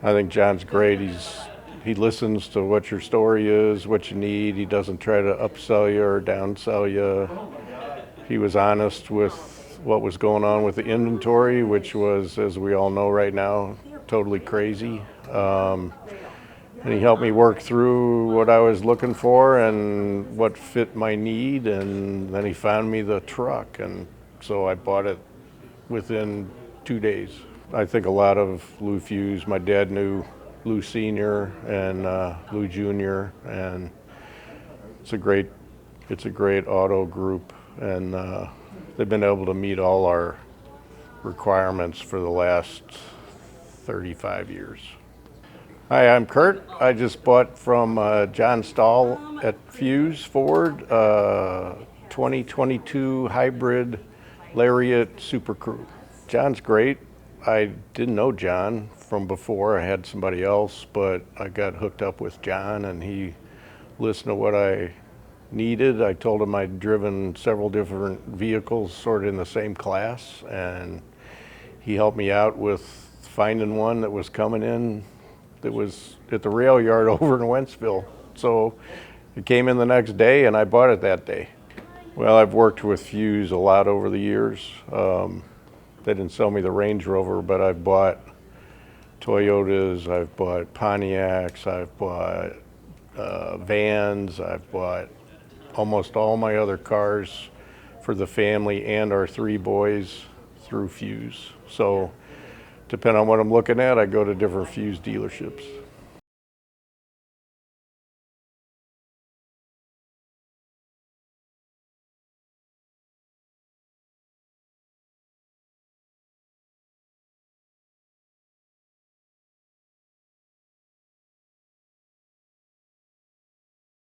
I think John's great. He listens to what your story is, what you need. He doesn't try to upsell you or downsell you. He was honest with what was going on with the inventory, which was, as we all know right now, totally crazy. And he helped me work through what I was looking for and what fit my need, and then he found me the truck, and so I bought it within 2 days. I think a lot of Lou Fusz. My dad knew Lou Sr. and Lou Jr., and it's a great auto group, and they've been able to meet all our requirements for the last 35 years. Hi, I'm Kurt. I just bought from John Stahl at Fusz Ford 2022 hybrid Lariat Super Crew. John's great. I didn't know John from before. I had somebody else, but I got hooked up with John and he listened to what I needed. I told him I'd driven several different vehicles sort of in the same class, and he helped me out with finding one that was coming in that was at the rail yard over in Wentzville. So it came in the next day and I bought it that day. Well, I've worked with Fusz a lot over the years. They didn't sell me the Range Rover, but I've bought Toyotas, I've bought Pontiacs, I've bought vans, I've bought almost all my other cars for the family and our 3 boys through Fusz. So depending on what I'm looking at, I go to different Fusz dealerships.